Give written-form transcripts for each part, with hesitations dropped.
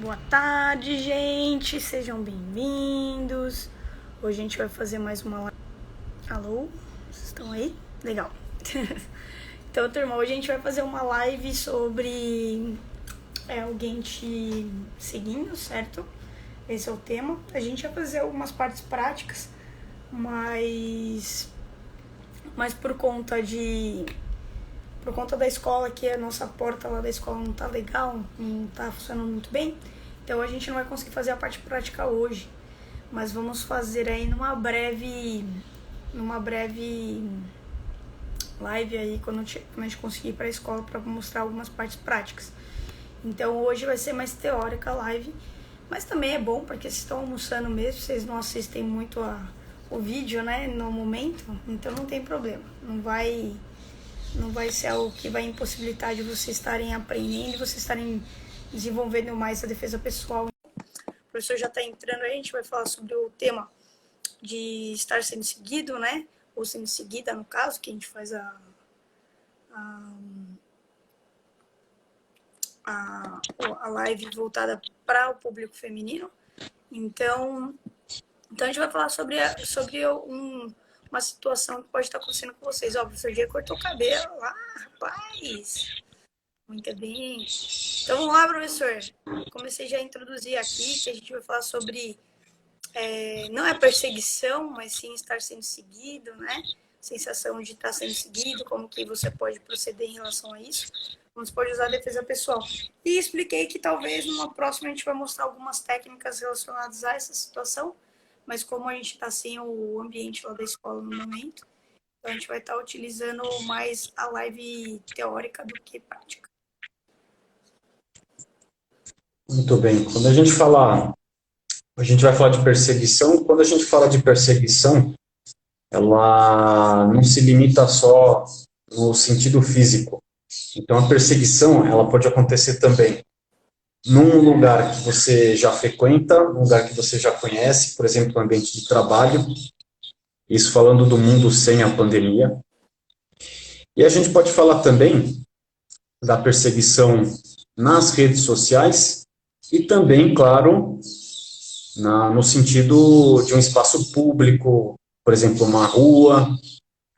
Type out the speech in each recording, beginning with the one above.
Boa tarde, gente. Sejam bem-vindos. Hoje a gente vai fazer mais uma live. Alô? Vocês estão aí? Legal. Então, turma, hoje a gente vai fazer uma live sobre alguém te seguindo, certo? Esse é o tema. A gente vai fazer algumas partes práticas, mas por conta da escola, que a nossa porta lá da escola não tá legal, não tá funcionando muito bem, então a gente não vai conseguir fazer a parte prática hoje, mas vamos fazer aí numa breve live aí, quando a gente conseguir ir pra escola, para mostrar algumas partes práticas. Então hoje vai ser mais teórica a live, mas também é bom, porque vocês estão almoçando mesmo, vocês não assistem muito o vídeo, né, no momento, então não tem problema, não vai ser algo que vai impossibilitar de vocês estarem aprendendo e vocês estarem desenvolvendo mais a defesa pessoal. O professor já está entrando aí, a gente vai falar sobre o tema de estar sendo seguido, né? Ou sendo seguida, no caso, que a gente faz a live voltada para o público feminino. Então a gente vai falar sobre uma situação que pode estar acontecendo com vocês. Ó, o professor Diego cortou o cabelo lá, rapaz. Muito bem. Então vamos lá, professor. Comecei já a introduzir aqui que a gente vai falar sobre não é perseguição, mas sim estar sendo seguido, né? Sensação de estar sendo seguido, como que você pode proceder em relação a isso, como você pode usar a defesa pessoal. E expliquei que talvez numa próxima a gente vai mostrar algumas técnicas relacionadas a essa situação, mas como a gente está sem o ambiente lá da escola no momento, então a gente vai estar utilizando mais a live teórica do que prática. Muito bem. Quando a gente vai falar de perseguição. Quando a gente fala de perseguição, ela não se limita só no sentido físico. Então, a perseguição, ela pode acontecer também num lugar que você já frequenta, num lugar que você já conhece, por exemplo, no ambiente de trabalho, isso falando do mundo sem a pandemia. E a gente pode falar também da perseguição nas redes sociais e também, claro, no sentido de um espaço público, por exemplo, uma rua,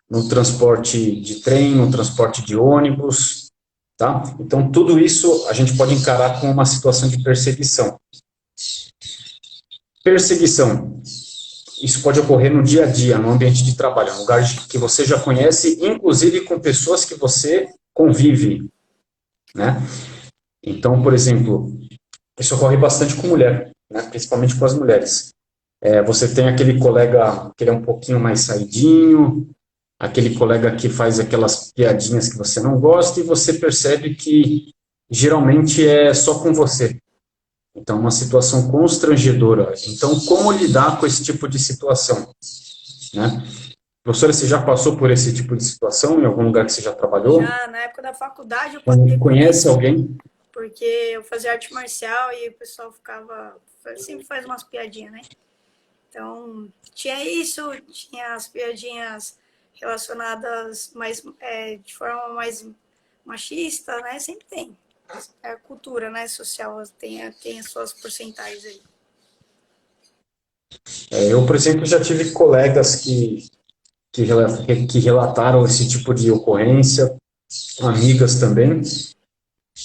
no transporte de trem, no transporte de ônibus, tá? Então, tudo isso a gente pode encarar como uma situação de perseguição. Perseguição, isso pode ocorrer no dia a dia, no ambiente de trabalho, um lugar que você já conhece, inclusive com pessoas que você convive, né? Então, por exemplo, isso ocorre bastante com mulher, né? Principalmente com as mulheres. Você tem aquele colega que ele é um pouquinho mais saidinho, aquele colega que faz aquelas piadinhas que você não gosta e você percebe que geralmente é só com você. Então, uma situação constrangedora. Então, como lidar com esse tipo de situação? Né? Professora, você já passou por esse tipo de situação em algum lugar que você já trabalhou? Já na época da faculdade eu passei por Conhece isso, alguém? porque eu fazia arte marcial e o pessoal sempre faz umas piadinhas, né? Então, tinha isso, tinha as piadinhas relacionadas de forma mais machista, né? Sempre tem. É a cultura, né, social, tem as suas porcentagens aí. Eu, por exemplo, já tive colegas que relataram esse tipo de ocorrência, amigas também,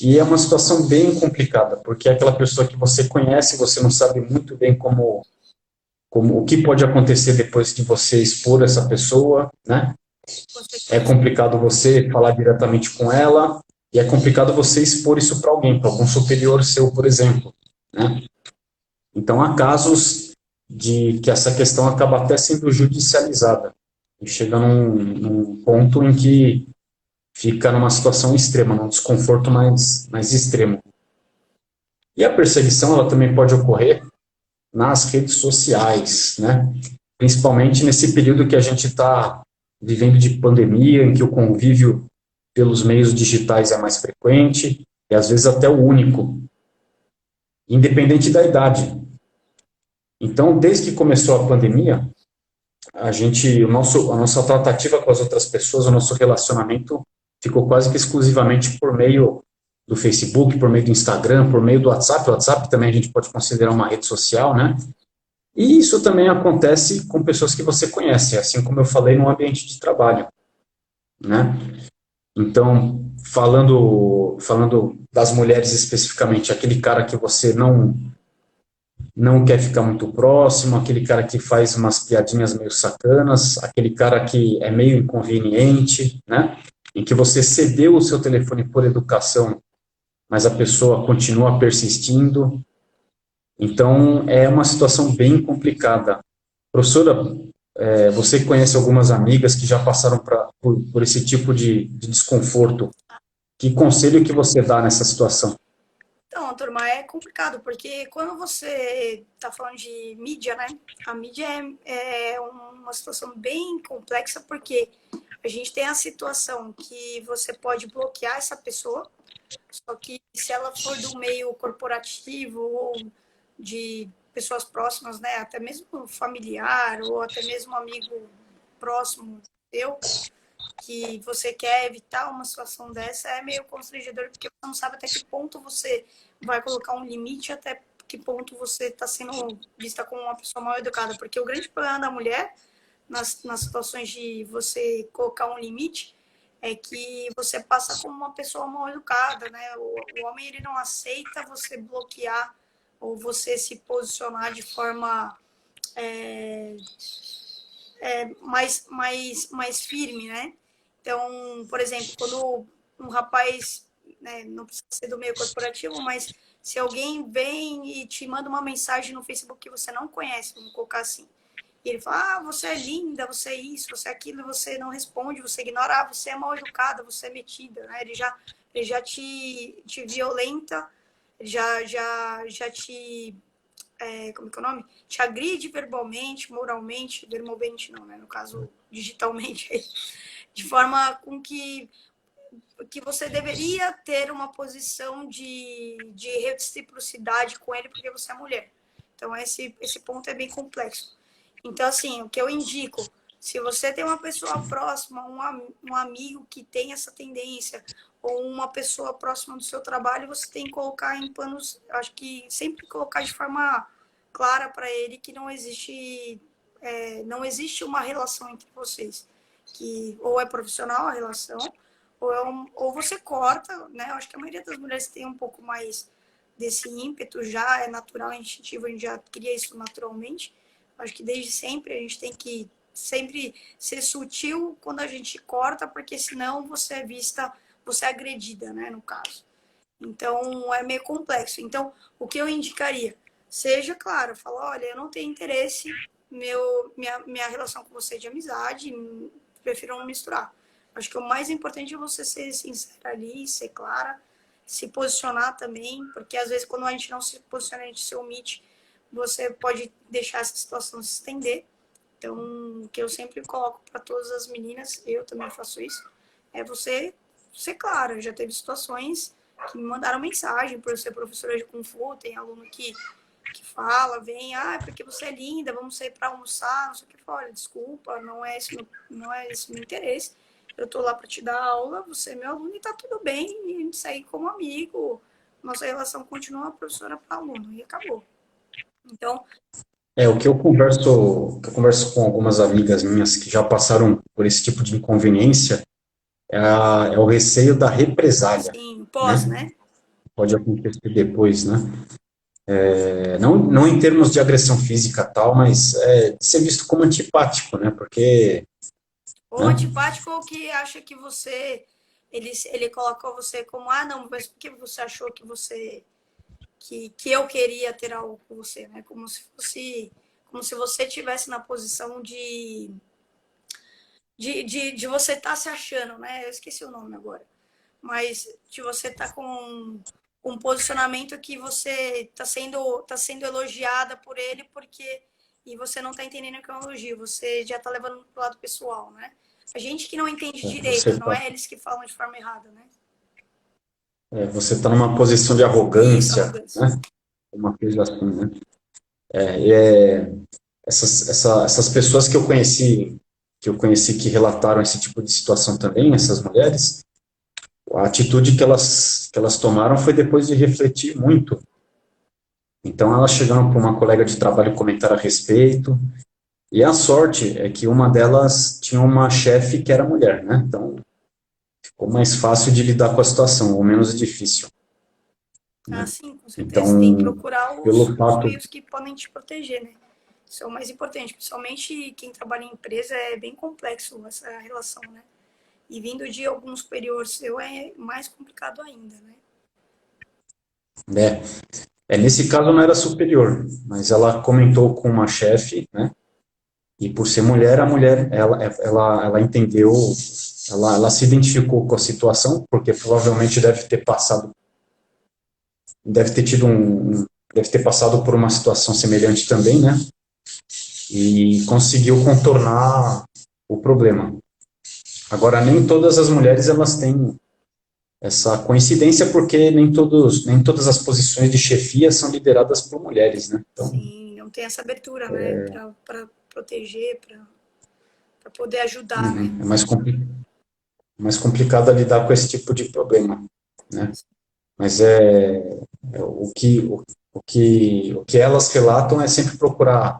e é uma situação bem complicada, porque é aquela pessoa que você conhece, você não sabe muito bem o que pode acontecer depois de você expor essa pessoa, né? É complicado você falar diretamente com ela, e é complicado você expor isso para alguém, para algum superior seu, por exemplo, né? Então, há casos de que essa questão acaba até sendo judicializada, e chega num ponto em que fica numa situação extrema, num desconforto mais extremo. E a perseguição, ela também pode ocorrer nas redes sociais, né? Principalmente nesse período que a gente está vivendo de pandemia, em que o convívio pelos meios digitais é mais frequente, e às vezes até o único, independente da idade. Então, desde que começou a pandemia, a nossa tratativa com as outras pessoas, o nosso relacionamento ficou quase que exclusivamente por meio do Facebook, por meio do Instagram, por meio do WhatsApp. O WhatsApp também a gente pode considerar uma rede social, né? E isso também acontece com pessoas que você conhece, assim como eu falei, no ambiente de trabalho, né? Então, falando das mulheres especificamente, aquele cara que você não quer ficar muito próximo, aquele cara que faz umas piadinhas meio sacanas, aquele cara que é meio inconveniente, né? Em que você cedeu o seu telefone por educação, mas a pessoa continua persistindo. Então, é uma situação bem complicada. Professora, você conhece algumas amigas que já passaram por esse tipo de desconforto. Que conselho que você dá nessa situação? Então, turma, é complicado, porque quando você está falando de mídia, né? A mídia é uma situação bem complexa, porque a gente tem a situação que você pode bloquear essa pessoa, só que se ela for do meio corporativo ou de pessoas próximas, né? Até mesmo familiar ou até mesmo amigo próximo seu, que você quer evitar uma situação dessa, é meio constrangedor, porque você não sabe até que ponto você vai colocar um limite, até que ponto você está sendo vista como uma pessoa mal educada. Porque o grande problema da mulher, nas situações de você colocar um limite, é que você passa como uma pessoa mal educada, né? O homem, ele não aceita você bloquear ou você se posicionar de forma mais firme, né? Então, por exemplo, quando um rapaz, né, não precisa ser do meio corporativo, mas se alguém vem e te manda uma mensagem no Facebook que você não conhece, vamos colocar assim, e ele fala, você é linda, você é isso, você é aquilo, e você não responde, você ignora, você é mal educada, você é metida, né? Ele já te violenta, já te como que é o nome? Te agride verbalmente, moralmente, verbalmente não, né? No caso, digitalmente, de forma com que você deveria ter uma posição de reciprocidade com ele porque você é mulher. Então, esse ponto é bem complexo. Então, assim, o que eu indico, se você tem uma pessoa próxima, um amigo que tem essa tendência, ou uma pessoa próxima do seu trabalho, você tem que colocar em planos, acho que sempre colocar de forma clara para ele que não existe uma relação entre vocês, que ou é profissional a relação, ou você corta, né? Eu acho que a maioria das mulheres tem um pouco mais desse ímpeto, já é natural, é instintivo, a gente já cria isso naturalmente. Acho que desde sempre a gente tem que sempre ser sutil quando a gente corta, porque senão você é vista, você é agredida, né, no caso. Então, é meio complexo. Então, o que eu indicaria? Seja claro, fala, olha, eu não tenho interesse, minha relação com você é de amizade, prefiro não misturar. Acho que o mais importante é você ser sincera ali, ser clara, se posicionar também, porque às vezes quando a gente não se posiciona, a gente se omite, você pode deixar essa situação se estender. Então, o que eu sempre coloco para todas as meninas, eu também faço isso, é você ser clara. Já teve situações que me mandaram mensagem por eu ser professora de Kung Fu, tem aluno que fala, vem, porque você é linda, vamos sair para almoçar, não sei o que. Olha, desculpa, não é esse o meu interesse. Eu tô lá para te dar aula, você é meu aluno e tá tudo bem, e a gente segue como amigo, nossa relação continua professora para aluno, e acabou. Então, O que eu converso com algumas amigas minhas que já passaram por esse tipo de inconveniência é o receio da represália, assim, né? pós, né? Pode acontecer depois, né? Não em termos de agressão física tal, mas de ser visto como antipático, né? Porque, Ou né? antipático ou que acha que você. Ele colocou você como, não, mas por que você achou que você. Que eu queria ter algo com você, né? Como se você estivesse na posição de você estar se achando, né? Eu esqueci o nome agora. Mas de você estar com um posicionamento que você está sendo elogiada por ele porque e você não está entendendo que é um elogio, você já está levando para o lado pessoal, né? A gente que não entende Você direito, não está é eles que falam de forma errada, né? você tá numa posição de Isso, arrogância, arrogância. né? Uma coisa assim, né? Essas pessoas que eu conheci que relataram esse tipo de situação também, essas mulheres, a atitude que elas tomaram foi depois de refletir muito. Então, elas chegaram para uma colega de trabalho comentar a respeito, e a sorte é que uma delas tinha uma chefe que era mulher, né? Então, ficou mais fácil de lidar com a situação, ou menos difícil, Ah, né? sim, com certeza. Você tem que Então, procurar pelo os fato... meios que podem te proteger, né? Isso é o mais importante. Principalmente quem trabalha em empresa é bem complexo essa relação, né? E vindo de algum superior seu é mais complicado ainda, né? nesse caso não era superior, mas ela comentou com uma chefe, né? E por ser mulher, a mulher, ela entendeu, ela se identificou com a situação, porque provavelmente deve ter tido deve ter passado por uma situação semelhante também, né? E conseguiu contornar o problema. Agora, nem todas as mulheres elas têm essa coincidência, porque nem todas as posições de chefia são lideradas por mulheres, né? Então, Sim, não tem essa abertura, né? Para proteger, para poder ajudar, né? é mais complicado lidar com esse tipo de problema, né? Mas o que elas relatam é sempre procurar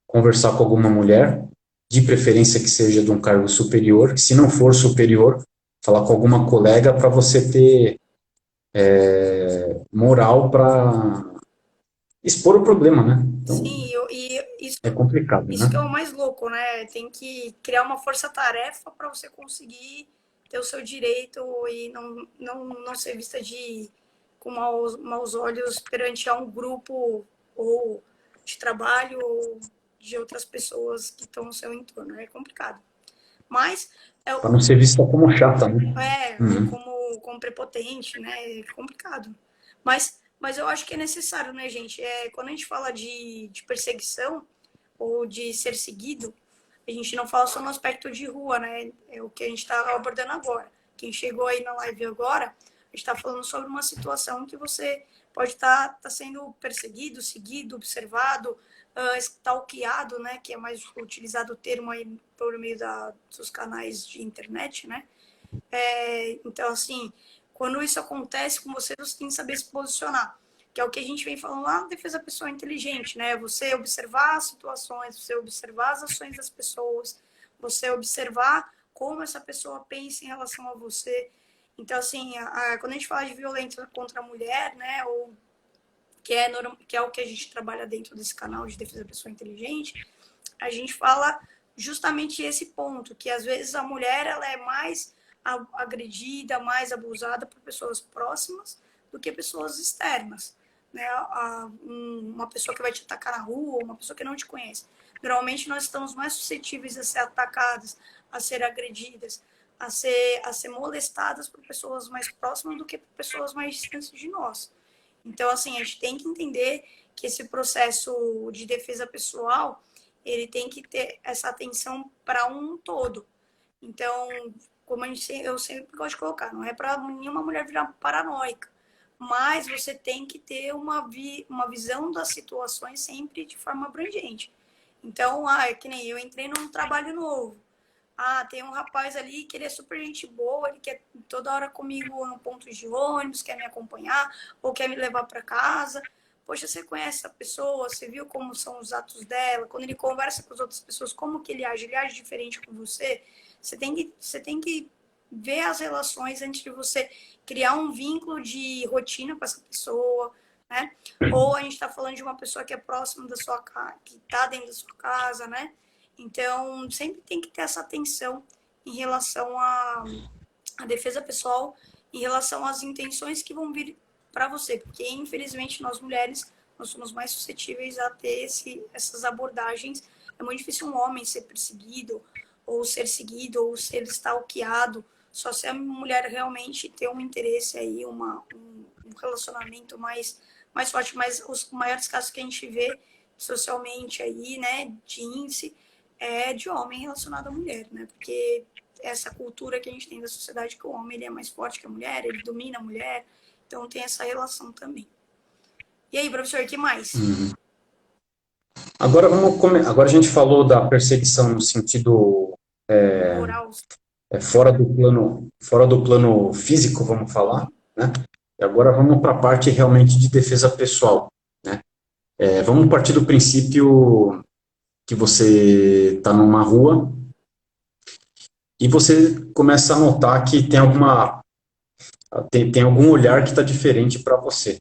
conversar com alguma mulher, de preferência que seja de um cargo superior, que se não for superior, falar com alguma colega para você ter moral para expor o problema, né? Então, Sim, isso, é complicado, isso que é né? o mais louco, né? Tem que criar uma força-tarefa para você conseguir ter o seu direito e não ser vista com maus olhos perante a um grupo ou de trabalho ou de outras pessoas que estão no seu entorno. É complicado. Mas é, Para não ser vista como chata, né? ou Uhum. como prepotente, né? É complicado. Mas eu acho que é necessário, né, gente? Quando a gente fala de perseguição ou de ser seguido, a gente não fala só no aspecto de rua, né? É o que a gente está abordando agora. Quem chegou aí na live agora, a gente está falando sobre uma situação que você pode estar sendo perseguido, seguido, observado, stalkeado, né? Que é mais utilizado o termo aí por meio dos canais de internet, né? Então, assim, quando isso acontece com você, você tem que saber se posicionar. Que é o que a gente vem falando lá na defesa pessoal inteligente, né? Você observar as situações, você observar as ações das pessoas, você observar como essa pessoa pensa em relação a você. Então, assim, quando a gente fala de violência contra a mulher, né? Ou que é o que a gente trabalha dentro desse canal de defesa pessoal inteligente, a gente fala justamente esse ponto, que às vezes a mulher ela é mais agredida, mais abusada por pessoas próximas do que pessoas externas. Né? Uma pessoa que vai te atacar na rua, uma pessoa que não te conhece. Normalmente nós estamos mais suscetíveis a ser atacadas, a ser agredidas, a ser molestadas por pessoas mais próximas do que por pessoas mais distantes de nós. Então, assim, a gente tem que entender que esse processo de defesa pessoal, ele tem que ter essa atenção para um todo. Então, como eu sempre gosto de colocar, não é para nenhuma mulher virar paranoica, mas você tem que ter uma visão das situações sempre de forma abrangente. Então, é que nem eu entrei num trabalho novo. Tem um rapaz ali que ele é super gente boa, ele quer toda hora comigo no ponto de ônibus, quer me acompanhar ou quer me levar para casa. Poxa, você conhece essa pessoa, você viu como são os atos dela, quando ele conversa com as outras pessoas, como que ele age diferente com você. Você tem que ver as relações antes de você criar um vínculo de rotina com essa pessoa, né? Ou a gente está falando de uma pessoa que é próxima da sua casa, que está dentro da sua casa, né? Então, sempre tem que ter essa atenção em relação à defesa pessoal, em relação às intenções que vão vir para você, porque infelizmente nós mulheres nós somos mais suscetíveis a ter essas abordagens. É muito difícil um homem ser perseguido, ou ser seguido, ou ser stalkeado, só se a mulher realmente ter um interesse aí, um relacionamento mais forte. Mas os maiores casos que a gente vê socialmente aí, né, de índice, de homem relacionado à mulher, né? Porque essa cultura que a gente tem da sociedade que o homem ele é mais forte que a mulher, ele domina a mulher, então tem essa relação também. E aí, professor, o que mais? Agora a gente falou da perseguição no sentido Moral. fora do plano físico, vamos falar, né? E agora vamos para a parte realmente de defesa pessoal, né? Vamos partir do princípio que você está numa rua e você começa a notar que tem algum olhar que está diferente para você,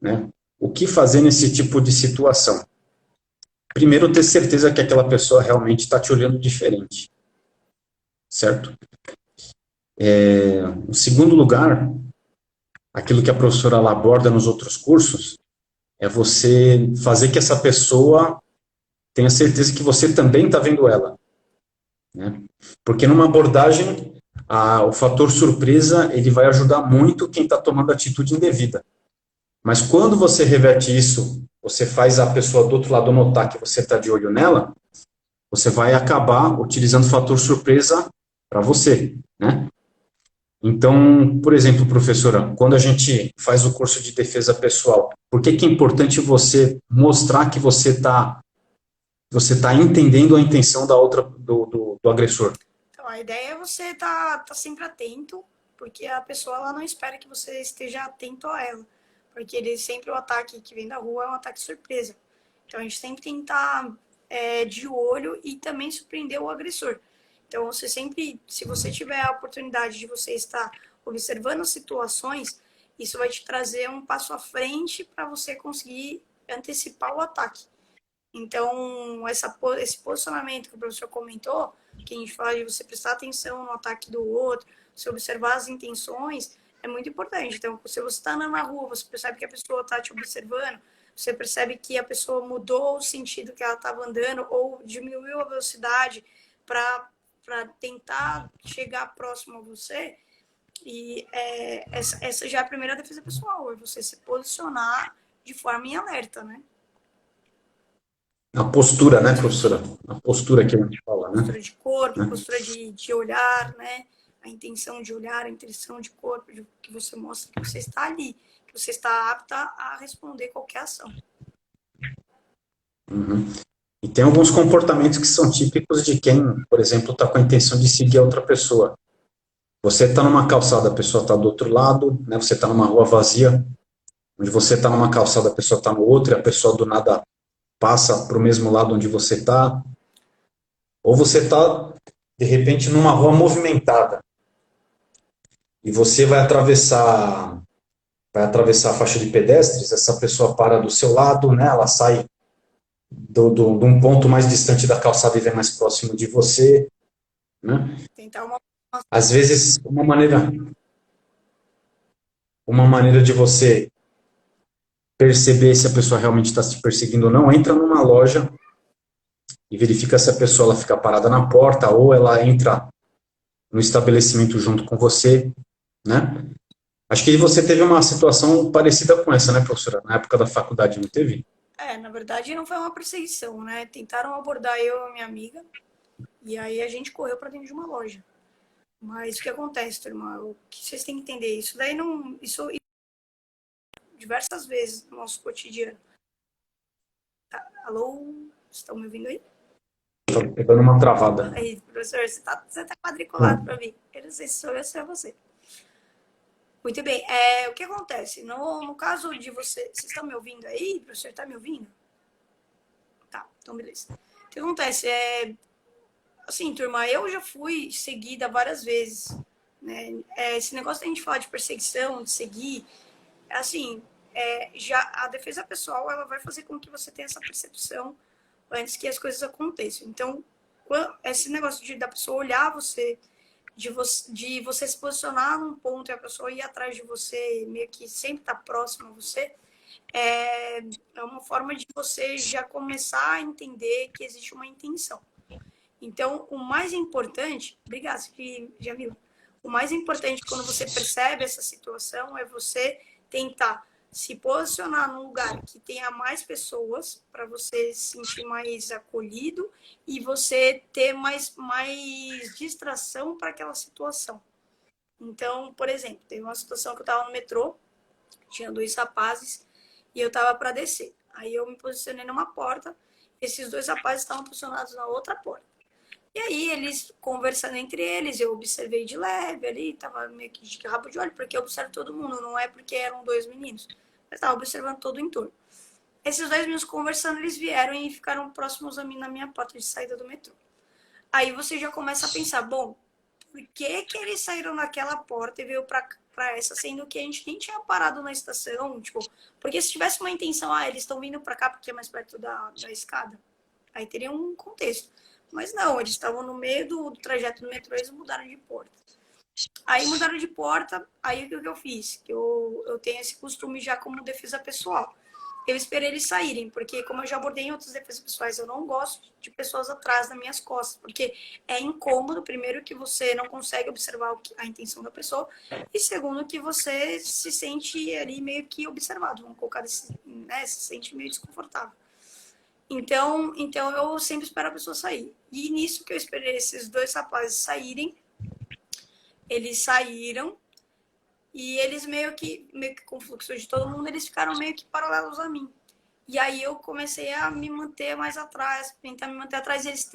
né? O que fazer nesse tipo de situação? Primeiro, ter certeza que aquela pessoa realmente está te olhando diferente, certo? Em segundo lugar, aquilo que a professora ela aborda nos outros cursos, é você fazer que essa pessoa tenha certeza que você também está vendo ela, né? Porque numa abordagem, o fator surpresa, ele vai ajudar muito quem está tomando atitude indevida. Mas quando você reverte isso, você faz a pessoa do outro lado notar que você está de olho nela, você vai acabar utilizando o fator surpresa para você, né? Então, por exemplo, professora, quando a gente faz o curso de defesa pessoal, por que que é importante você mostrar que você tá entendendo a intenção da outra, do agressor? Então, a ideia é você tá sempre atento, porque a pessoa ela não espera que você esteja atento a ela, porque ele sempre o ataque que vem da rua é um ataque surpresa. Então, a gente sempre tem que estar de olho e também surpreender o agressor. Então, você sempre, se você tiver a oportunidade de você estar observando as situações, isso vai te trazer um passo à frente para você conseguir antecipar o ataque. Então, esse posicionamento que o professor comentou, que a gente fala de você prestar atenção no ataque do outro, você observar as intenções, é muito importante. Então, se você está andando na rua, você percebe que a pessoa está te observando, você percebe que a pessoa mudou o sentido que ela estava andando ou diminuiu a velocidade para tentar chegar próximo a você. E essa já é a primeira defesa pessoal, é você se posicionar de forma em alerta, né? A postura, né, professora? A postura que a gente fala, né? Postura de corpo, Né? postura de olhar, né? A intenção de olhar, a intenção de corpo, que você mostra que você está ali, que você está apta a responder qualquer ação. Uhum. E tem alguns comportamentos que são típicos de quem, por exemplo, está com a intenção de seguir a outra pessoa. Você está numa calçada, a pessoa está do outro lado, né? Você está numa rua vazia, onde você está numa calçada, a pessoa está no outro, e a pessoa do nada passa para o mesmo lado onde você está. Ou você está, de repente, numa rua movimentada, e você vai atravessar a faixa de pedestres, essa pessoa para do seu lado, né? Ela sai de um ponto mais distante da calçada e vem mais próximo de você, né? Tentar Às vezes, uma maneira de você perceber se a pessoa realmente está te perseguindo ou não, entra numa loja e verifica se a pessoa ela fica parada na porta ou ela entra no estabelecimento junto com você, né? Acho que você teve uma situação parecida com essa, né, professora? Na época da faculdade, não teve? na verdade não foi uma perseguição, né? Tentaram abordar eu e a minha amiga, e aí a gente correu para dentro de uma loja. Mas o que acontece, turma? O que vocês têm que entender? Isso daí não. Isso diversas vezes no nosso cotidiano. Tá? Alô? Estão me ouvindo aí? Tô pegando uma travada. Aí, professor, você tá quadriculado Hum. para mim. Eu não sei se sou eu ou se é você. Muito bem. O que acontece? No caso de você. Vocês estão me ouvindo aí? O professor está me ouvindo? Tá, então beleza. O que acontece? Assim, turma, eu já fui seguida várias vezes. Né? Esse negócio da gente falar de perseguição, de seguir, assim, já a defesa pessoal ela vai fazer com que você tenha essa percepção antes que as coisas aconteçam. Então, esse negócio da pessoa olhar você, de você se posicionar num ponto e a pessoa ir atrás de você, meio que sempre estar próximo a você, é uma forma de você já começar a entender que existe uma intenção. Então, o mais importante, obrigada, que já viu. O mais importante quando você percebe essa situação é você tentar se posicionar num lugar que tenha mais pessoas para você se sentir mais acolhido e você ter mais distração para aquela situação. Então, por exemplo, teve uma situação que eu estava no metrô, tinha dois rapazes e eu estava para descer. Aí eu me posicionei numa porta, esses dois rapazes estavam posicionados na outra porta. E aí, eles conversando entre eles, eu observei de leve ali, tava meio que de rabo de olho, porque eu observo todo mundo, não é porque eram dois meninos. Eu tava observando todo o entorno. Esses dois meninos conversando, eles vieram e ficaram próximos a mim na minha porta de saída do metrô. Aí você já começa a pensar, bom, por que que eles saíram naquela porta e veio pra essa, sendo que a gente nem tinha parado na estação, tipo, porque se tivesse uma intenção, eles estão vindo pra cá porque é mais perto da escada, aí teria um contexto. Mas não, eles estavam no meio do trajeto do metrô e eles mudaram de porta. Aí mudaram de porta, aí o que eu fiz? Eu tenho esse costume já como defesa pessoal. Eu esperei eles saírem, porque como eu já abordei em outras defesas pessoais, eu não gosto de pessoas atrás das minhas costas, porque é incômodo, primeiro, que você não consegue observar a intenção da pessoa, e segundo, que você se sente ali meio que observado, vamos colocar desse, né, se sente meio desconfortável. Então eu sempre espero a pessoa sair. E nisso que eu esperei esses dois rapazes saírem, eles saíram, e eles meio que com o fluxo de todo mundo, eles ficaram meio que paralelos a mim. E aí eu comecei a me manter mais atrás, tentar me manter atrás, e eles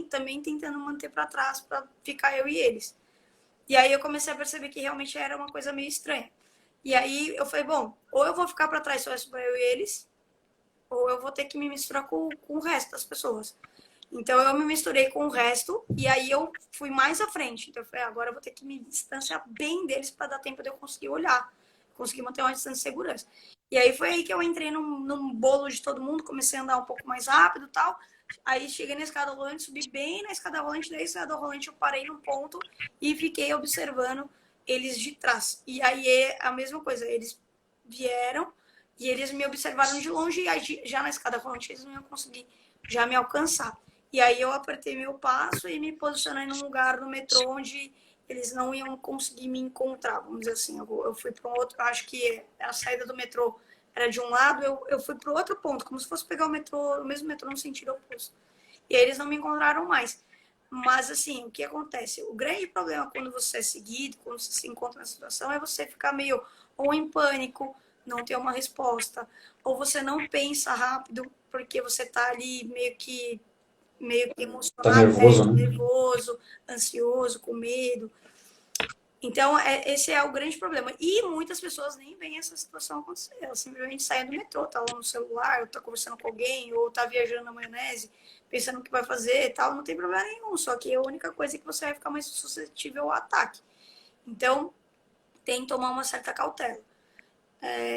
também tentando manter para trás, para ficar eu e eles. E aí eu comecei a perceber que realmente era uma coisa meio estranha. E aí eu falei, bom, ou eu vou ficar para trás só para eu e eles, ou eu vou ter que me misturar com o resto das pessoas. Então eu me misturei com o resto e aí eu fui mais à frente. Então eu falei, agora eu vou ter que me distanciar bem deles para dar tempo de eu conseguir olhar, conseguir manter uma distância de segurança. E aí foi aí que eu entrei num bolo de todo mundo, comecei a andar um pouco mais rápido e tal. Aí cheguei na escada rolante, subi bem na escada rolante, daí a escada rolante eu parei num ponto e fiquei observando eles de trás. E aí é a mesma coisa, eles vieram e eles me observaram de longe e aí, já na escada rolante eles não iam conseguir já me alcançar. E aí eu apertei meu passo e me posicionei num lugar no metrô onde eles não iam conseguir me encontrar, vamos dizer assim. Eu fui para um outro, acho que a saída do metrô era de um lado, eu fui para o outro ponto, como se fosse pegar o mesmo metrô no sentido oposto. E aí eles não me encontraram mais. Mas, assim, o que acontece? O grande problema quando você é seguido, quando você se encontra na situação, é você ficar meio ou em pânico, não ter uma resposta, ou você não pensa rápido, porque você tá ali meio que Tá emocionado, nervoso, né? nervoso, ansioso, com medo. Então, esse é o grande problema. E muitas pessoas nem veem essa situação acontecer. Elas simplesmente saem do metrô, tá lá no celular, ou tá conversando com alguém, ou tá viajando na maionese, pensando o que vai fazer e tal. Não tem problema nenhum. Só que a única coisa é que você vai ficar mais suscetível ao ataque. Então, tem que tomar uma certa cautela.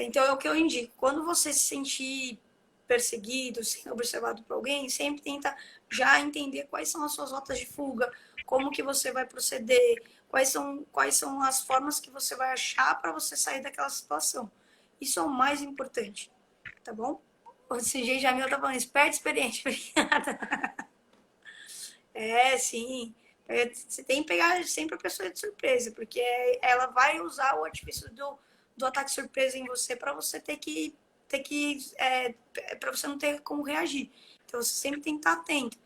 Então, é o que eu indico. Quando você se sentir perseguido, sendo observado por alguém, sempre tenta já entender quais são as suas rotas de fuga, como que você vai proceder, quais são as formas que você vai achar para você sair daquela situação. Isso é o mais importante, tá bom? O CG Jamil tá falando, esperto, experiente. Obrigada. Sim. Você tem que pegar sempre a pessoa de surpresa, porque ela vai usar o artifício do ataque surpresa em você para você ter que para você não ter como reagir. Então você sempre tem que estar atento,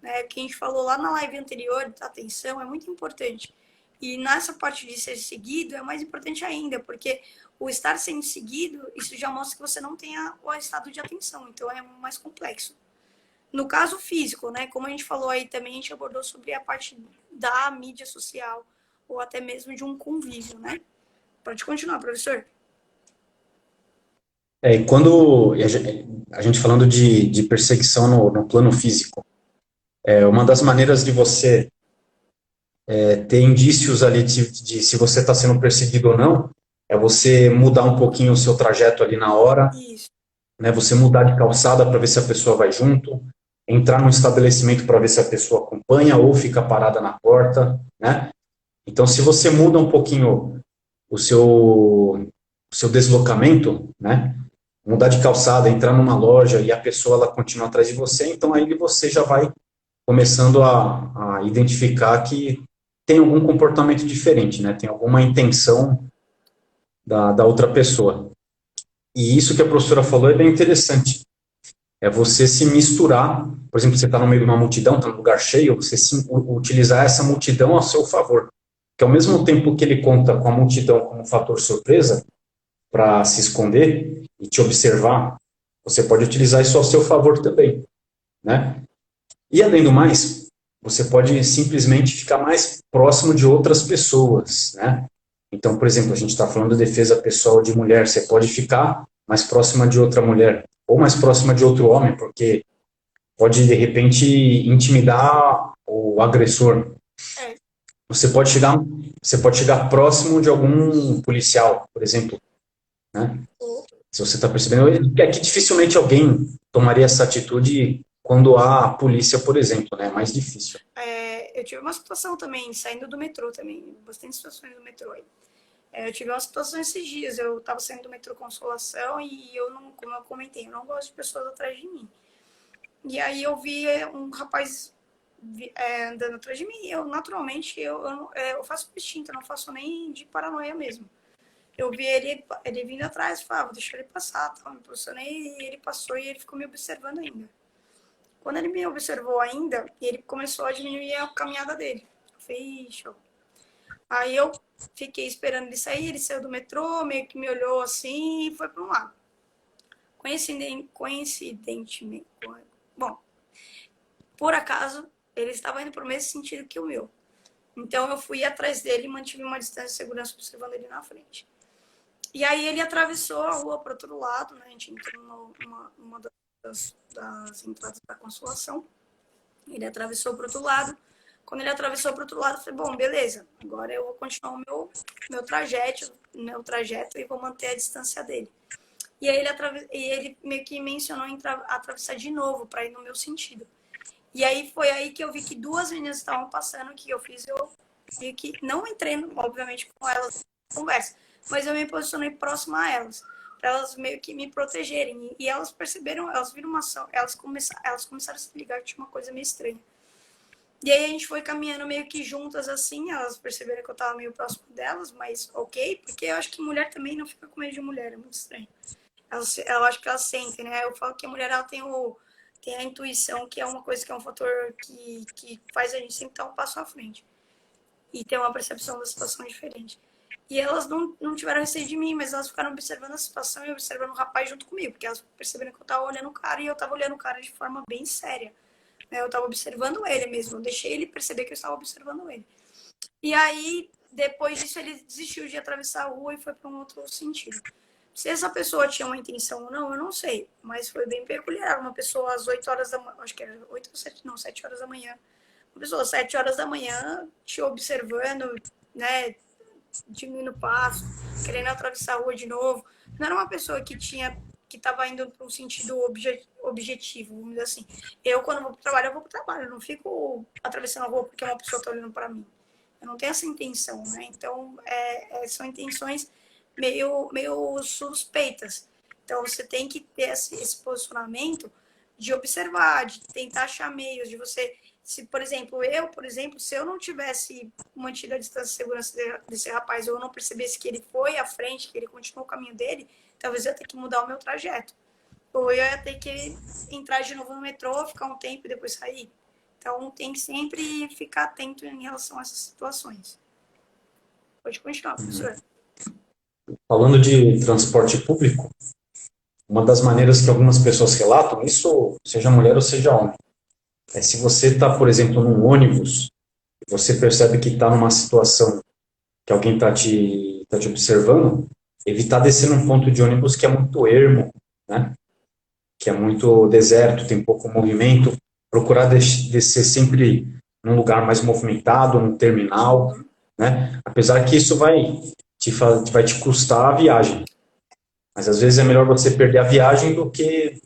né? O que a gente falou lá na live anterior, atenção é muito importante. E nessa parte de ser seguido é mais importante ainda, porque o estar sendo seguido, isso já mostra que você não tem o estado de atenção, então é mais complexo. No caso físico, né? Como a gente falou aí também, a gente abordou sobre a parte da mídia social ou até mesmo de um convívio, né? Pode continuar, professor. E quando a gente falando de perseguição no plano físico, uma das maneiras de você ter indícios ali de se você está sendo perseguido ou não, é você mudar um pouquinho o seu trajeto ali na hora, Isso. né? Você mudar de calçada para ver se a pessoa vai junto, entrar no estabelecimento para ver se a pessoa acompanha ou fica parada na porta, né? Então, se você muda um pouquinho o seu deslocamento, né? Mudar de calçada, entrar numa loja e a pessoa ela continua atrás de você, então aí você já vai começando a identificar que tem algum comportamento diferente, né? Tem alguma intenção da outra pessoa. E isso que a professora falou é bem interessante. É você se misturar, por exemplo, você está no meio de uma multidão, está num lugar cheio, você utilizar essa multidão a seu favor. Que ao mesmo tempo que ele conta com a multidão como fator surpresa, para se esconder e te observar, você pode utilizar isso ao seu favor também, né? E além do mais, você pode simplesmente ficar mais próximo de outras pessoas, né? Então, por exemplo, a gente está falando de defesa pessoal de mulher, você pode ficar mais próxima de outra mulher, ou mais próxima de outro homem, porque pode, de repente, intimidar o agressor. É, Você pode chegar, você pode chegar próximo de algum policial, por exemplo, né? o- Se você está percebendo, é que dificilmente alguém tomaria essa atitude quando há a polícia, por exemplo, né? É mais difícil. eu tive uma situação também, saindo do metrô também, bastante situações do metrô aí. Eu tive uma situação esses dias, eu estava saindo do metrô Consolação e eu não, como eu comentei, eu não gosto de pessoas atrás de mim. E aí eu vi um rapaz andando atrás de mim. Eu, naturalmente, eu faço instinto, eu não faço nem de paranoia mesmo. Eu vi ele vindo atrás, falava, deixa ele passar, tá? Me posicionei e ele passou e ele ficou me observando ainda. Quando ele me observou ainda, ele começou a diminuir a caminhada dele. Eu falei, show. Aí eu fiquei esperando ele sair, ele saiu do metrô, meio que me olhou assim e foi para um lado. Coincidentemente, bom, por acaso, ele estava indo para o mesmo sentido que o meu. Então eu fui atrás dele e mantive uma distância de segurança observando ele na frente. E aí ele atravessou a rua para outro lado, né? A gente entrou numa das entradas da Consolação. Ele atravessou para outro lado. Quando ele atravessou para outro lado, eu falei, bom, beleza, agora eu vou continuar o meu trajeto e vou manter a distância dele. E aí ele meio que mencionou em atravessar de novo para ir no meu sentido. E aí foi aí que eu vi que duas meninas estavam passando, o que eu fiz, eu vi que não entrei, obviamente, com elas na conversa, mas eu me posicionei próxima a elas, para elas meio que me protegerem. E elas perceberam, elas viram uma ação, elas começaram a se ligar que tinha uma coisa meio estranha. E aí a gente foi caminhando meio que juntas assim, elas perceberam que eu tava meio próximo delas, mas ok, porque eu acho que mulher também não fica com medo de mulher, é muito estranho. Eu acho que elas sentem, né? Eu falo que a mulher ela tem a intuição, que é uma coisa que é um fator que faz a gente sempre estar um passo à frente e ter uma percepção da situação diferente. E elas não tiveram receio de mim, mas elas ficaram observando a situação e observando o rapaz junto comigo, porque elas perceberam que eu estava olhando o cara e eu estava olhando o cara de forma bem séria. Né? Eu estava observando ele mesmo, eu deixei ele perceber que eu estava observando ele. E aí, depois disso, ele desistiu de atravessar a rua e foi para um outro sentido. Se essa pessoa tinha uma intenção ou não, eu não sei. Mas foi bem peculiar. Uma pessoa às 8 horas da manhã, acho que era 8 ou 7, não, 7 horas da manhã. Uma pessoa às 7 horas da manhã te observando, né, diminuindo o passo, querendo atravessar a rua de novo. Não era uma pessoa que estava indo para um sentido objetivo, vamos dizer assim. Eu, quando vou para o trabalho, eu vou para o trabalho. Eu não fico atravessando a rua porque uma pessoa está olhando para mim. Eu não tenho essa intenção, né? Então, são intenções meio suspeitas. Então, você tem que ter esse posicionamento de observar, de tentar achar meios, de você... Se, por exemplo, se eu não tivesse mantido a distância de segurança desse rapaz, ou eu não percebesse que ele foi à frente, que ele continuou o caminho dele, talvez eu ia ter que mudar o meu trajeto. Ou eu ia ter que entrar de novo no metrô, ficar um tempo e depois sair. Então, tem que sempre ficar atento em relação a essas situações. Pode continuar, professor. Falando de transporte público, uma das maneiras que algumas pessoas relatam, isso seja mulher ou seja homem, é se você está, por exemplo, num ônibus, você percebe que está numa situação que alguém tá te observando, evitar descer num ponto de ônibus que é muito ermo, né? Que é muito deserto, tem pouco movimento, procurar descer sempre num lugar mais movimentado, num terminal, né? Apesar que isso vai te custar a viagem. Mas às vezes é melhor você perder a viagem do que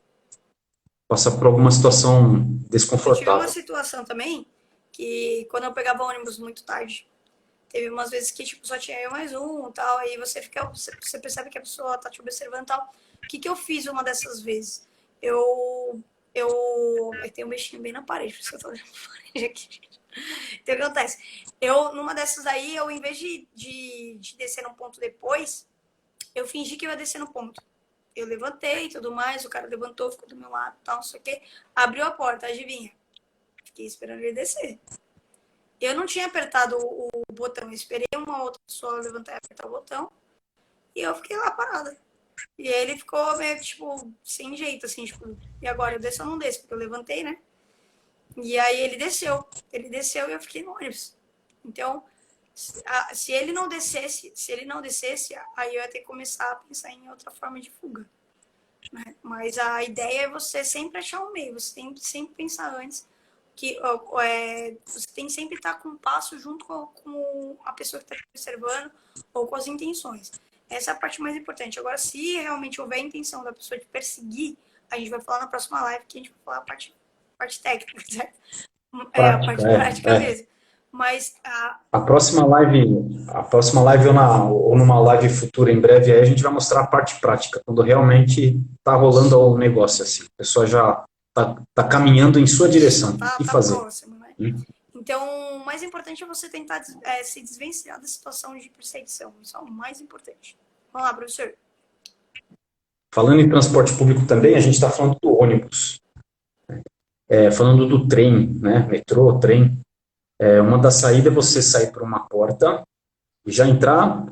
passar por alguma situação Eu tive uma desconfortável. situação também que quando eu pegava ônibus muito tarde, teve umas vezes que tipo, só tinha eu mais um e tal, aí você percebe que a pessoa tá te observando e tal. O que eu fiz uma dessas vezes? Eu tenho um bichinho bem na parede, por isso que eu tô olhando pra parede aqui, gente. Então o que acontece? Numa dessas aí, em vez de descer num ponto depois, eu fingi que eu ia descer no ponto. Eu levantei e tudo mais, o cara levantou, ficou do meu lado, tal, não sei o quê. Abriu a porta, adivinha? Fiquei esperando ele descer. Eu não tinha apertado o botão, eu esperei uma outra pessoa levantar e apertar o botão, e eu fiquei lá parada. E ele ficou meio que, tipo, sem jeito, assim, tipo, e agora eu desço ou não desço? Porque eu levantei, né? E aí ele desceu e eu fiquei no ônibus. Então, se ele não descesse, aí eu ia ter que começar a pensar em outra forma de fuga. Né? Mas a ideia é você sempre achar um meio, você tem que sempre pensar antes que você tem que sempre estar com um passo junto com a pessoa que está te observando ou com as intenções. Essa é a parte mais importante. Agora, se realmente houver a intenção da pessoa te perseguir, a gente vai falar na próxima live que a gente vai falar a parte técnica, certo? A Prática, parte prática é. mesmo. Mas A próxima live ou numa live futura em breve, aí a gente vai mostrar a parte prática, quando realmente está rolando o negócio assim. A pessoa já tá caminhando em sua direção. O que tá fazer? próximo, né? Então, o mais importante é você tentar se desvencilhar da situação de perseguição. Isso é o mais importante. Vamos lá, professor. Falando em transporte público também, a gente está falando do ônibus. Falando do trem, né? Metrô, trem. Uma das saídas é você sair por uma porta e já entrar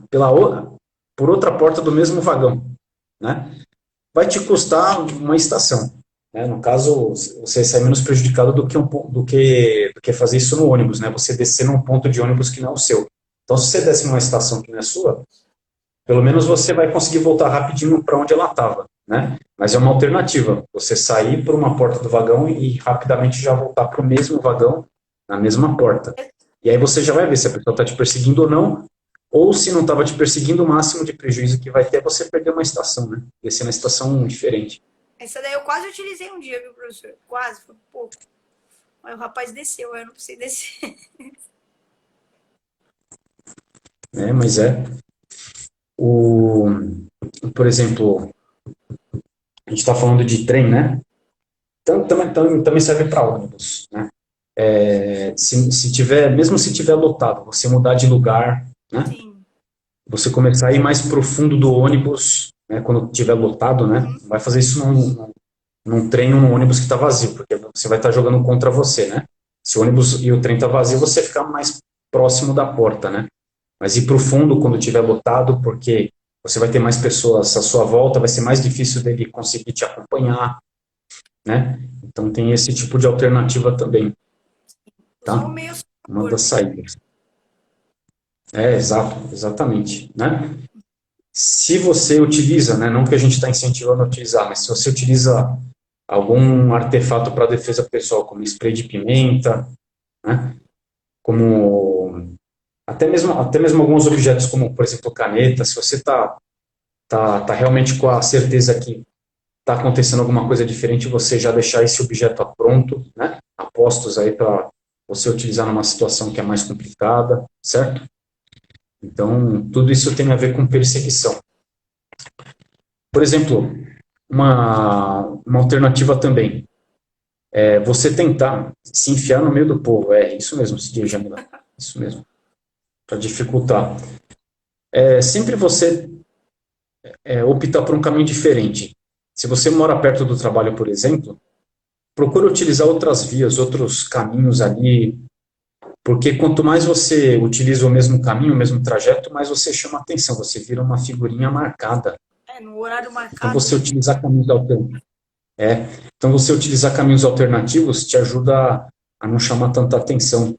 por outra porta do mesmo vagão, né? Vai te custar uma estação, né? No caso, você sai menos prejudicado do que fazer isso no ônibus, né? Você descer num ponto de ônibus que não é o seu. Então, se você desce numa estação que não é sua, pelo menos você vai conseguir voltar rapidinho para onde ela estava, né? Mas é uma alternativa, você sair por uma porta do vagão e rapidamente já voltar para o mesmo vagão, na mesma porta. E aí você já vai ver se a pessoa está te perseguindo ou se não estava te perseguindo, o máximo de prejuízo que vai ter é você perder uma estação, né? Descer na estação diferente. Essa daí eu quase utilizei um dia, viu, professor? Quase, foi pouco. Aí o rapaz desceu, eu não precisei descer. Mas o, por exemplo, a gente está falando de trem, né? Então, também serve para ônibus, né? Mesmo se tiver lotado, você mudar de lugar, né? Sim. Você começar a ir mais profundo do ônibus, né? Quando tiver lotado, né? Não vai fazer isso num trem ou num ônibus que está vazio, porque você vai estar jogando contra você, né? Se o ônibus e o trem está vazio, você fica mais próximo da porta, né? Mas ir para o fundo quando estiver lotado, porque você vai ter mais pessoas à sua volta, vai ser mais difícil dele conseguir te acompanhar, né? Então tem esse tipo de alternativa também, Usar tá? o meio Uma das saídas. Exatamente, né? Se você utiliza, né, não que a gente está incentivando a utilizar, mas se você utiliza algum artefato para defesa pessoal, como spray de pimenta, né, como até mesmo alguns objetos, como, por exemplo, caneta, se você tá realmente com a certeza que está acontecendo alguma coisa diferente, você já deixar esse objeto pronto, né, a postos aí para você utilizar numa situação que é mais complicada, certo? Então, tudo isso tem a ver com perseguição. Por exemplo, uma alternativa também é você tentar se enfiar no meio do povo. Isso mesmo, Cidinha Jamila. Isso mesmo. Para dificultar. Sempre você optar por um caminho diferente. Se você mora perto do trabalho, por exemplo, procure utilizar outras vias, outros caminhos ali, porque quanto mais você utiliza o mesmo caminho, o mesmo trajeto, mais você chama atenção, você vira uma figurinha marcada. no horário Então, marcado, você né? utilizar caminhos alternativos. Então, você utilizar caminhos alternativos te ajuda a não chamar tanta atenção,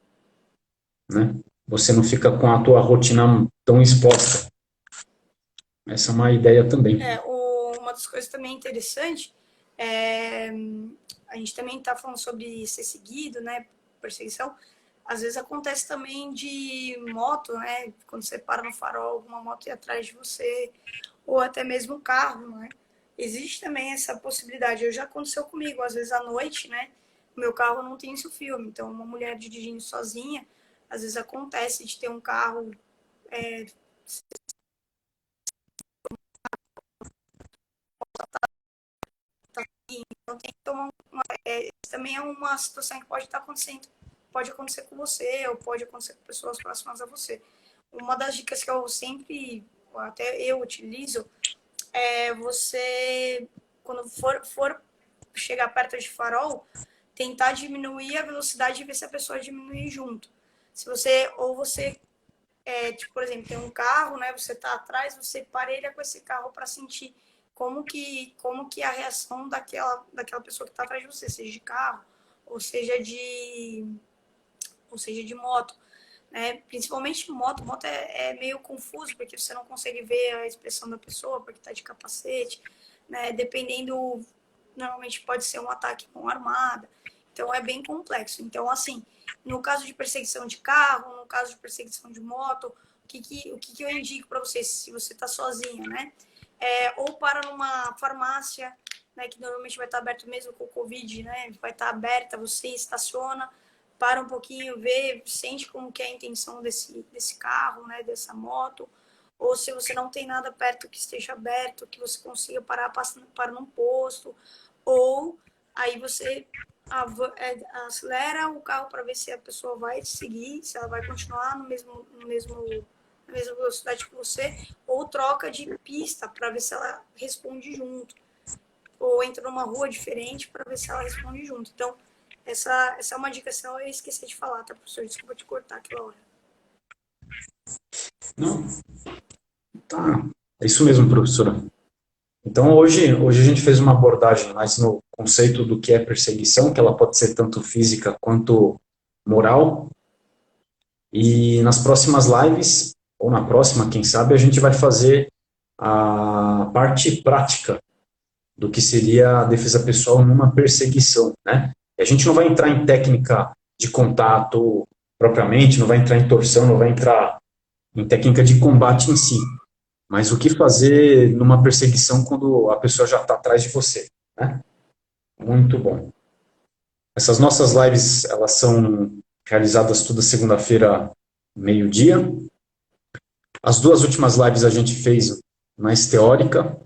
né? Você não fica com a tua rotina tão exposta. Essa é uma ideia também. Uma das coisas também interessante é a gente também está falando sobre ser seguido, né? Perseguição. Às vezes acontece também de moto, né? Quando você para no farol, alguma moto ir atrás de você, ou até mesmo carro, né? Existe também essa possibilidade. Já aconteceu comigo, às vezes à noite, né? O meu carro não tem esse filme, então uma mulher dirigindo sozinha, às vezes acontece de ter um carro então tem que tomar também é uma situação que pode estar acontecendo, pode acontecer com você ou pode acontecer com pessoas próximas a você. Uma das dicas que eu sempre, até eu utilizo, é você, quando for chegar perto de farol, tentar diminuir a velocidade e ver se a pessoa diminui junto. Se você, ou você, tipo, por exemplo, tem um carro, né, você tá atrás, você parelha com esse carro para sentir como que é a reação daquela pessoa que está atrás de você, seja de carro ou seja de moto. Né? Principalmente moto é meio confuso, porque você não consegue ver a expressão da pessoa, porque está de capacete, né? Dependendo, normalmente pode ser um ataque com armada, então é bem complexo. Então, assim, no caso de perseguição de carro, no caso de perseguição de moto, o que eu indico para vocês, se você está sozinha, né? Ou para numa farmácia, né, que normalmente vai estar aberto mesmo com o Covid, né? Vai estar aberta, você estaciona, para um pouquinho, vê, sente como que é a intenção desse carro, né, dessa moto, ou se você não tem nada perto que esteja aberto, que você consiga parar para num posto, ou aí você acelera o carro para ver se a pessoa vai seguir, se ela vai continuar na mesma velocidade que você, ou troca de pista para ver se ela responde junto, ou entra numa rua diferente para ver se ela responde junto. Então, essa é uma dica, senão eu esqueci de falar, tá, professor? Desculpa te cortar aquela hora. Não, tá. É isso mesmo, professora. Então, hoje a gente fez uma abordagem mais no conceito do que é perseguição, que ela pode ser tanto física quanto moral. E nas próximas lives, ou na próxima, quem sabe, a gente vai fazer a parte prática do que seria a defesa pessoal numa perseguição, né? E a gente não vai entrar em técnica de contato propriamente, não vai entrar em torção, não vai entrar em técnica de combate em si, mas o que fazer numa perseguição quando a pessoa já está atrás de você, né? Muito bom. Essas nossas lives, elas são realizadas toda segunda-feira, meio-dia. As duas últimas lives a gente fez mais teórica,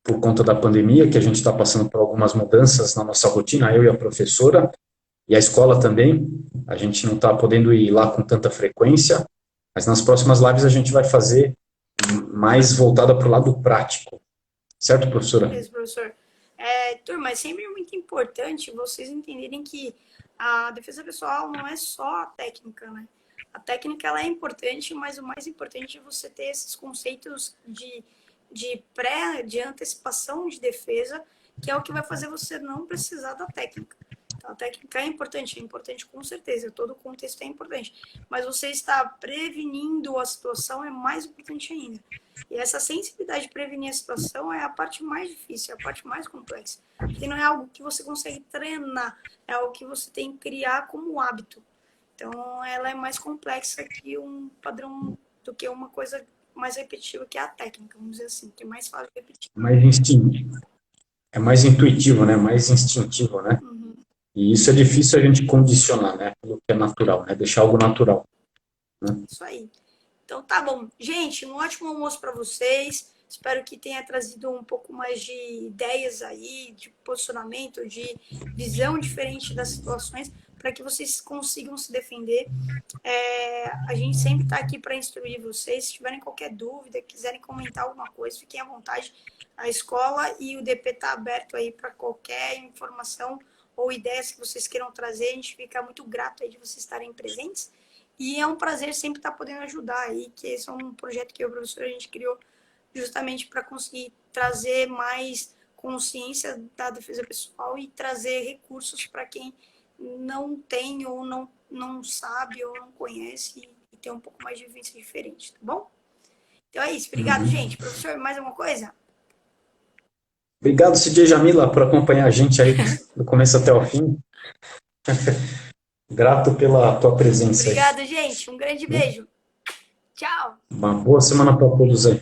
por conta da pandemia, que a gente está passando por algumas mudanças na nossa rotina, eu e a professora, e a escola também. A gente não está podendo ir lá com tanta frequência, mas nas próximas lives a gente vai fazer mais voltada para o lado prático. Certo, professora? Isso, professor. Turma, é sempre muito importante vocês entenderem que a defesa pessoal não é só a técnica, né? A técnica ela é importante, mas o mais importante é você ter esses conceitos de antecipação de defesa, que é o que vai fazer você não precisar da técnica. Então, a técnica é importante com certeza, todo o contexto é importante, mas você estar prevenindo a situação é mais importante ainda. E essa sensibilidade de prevenir a situação é a parte mais difícil, é a parte mais complexa, porque não é algo que você consegue treinar, é algo que você tem que criar como hábito. Então, ela é mais complexa que um padrão, do que uma coisa mais repetitiva, que é a técnica, vamos dizer assim, que é mais fácil de repetir. Mais instintivo. É mais intuitivo, né? Mais instintivo, né? Uhum. E isso é difícil a gente condicionar, né? Aquilo que é natural, né? Deixar algo natural. Né? Isso aí. Então, tá bom. Gente, um ótimo almoço para vocês. Espero que tenha trazido um pouco mais de ideias aí, de posicionamento, de visão diferente das situações, para que vocês consigam se defender. A gente sempre está aqui para instruir vocês. Se tiverem qualquer dúvida, quiserem comentar alguma coisa, fiquem à vontade. A escola e o DP está aberto aí para qualquer informação ou ideias que vocês queiram trazer. A gente fica muito grato aí de vocês estarem presentes. E é um prazer sempre estar podendo ajudar aí, que esse é um projeto que eu e o professor a gente criou justamente para conseguir trazer mais consciência da defesa pessoal e trazer recursos para quem não tem ou não sabe ou não conhece e ter um pouco mais de vivência diferente, tá bom? Então é isso. Obrigado, gente. Professor, mais alguma coisa? Obrigado, CJ Jamila, por acompanhar a gente aí do começo até o fim. Grato pela tua presença aí. Obrigado, gente. Um grande beijo. Tchau. Uma boa semana para todos aí.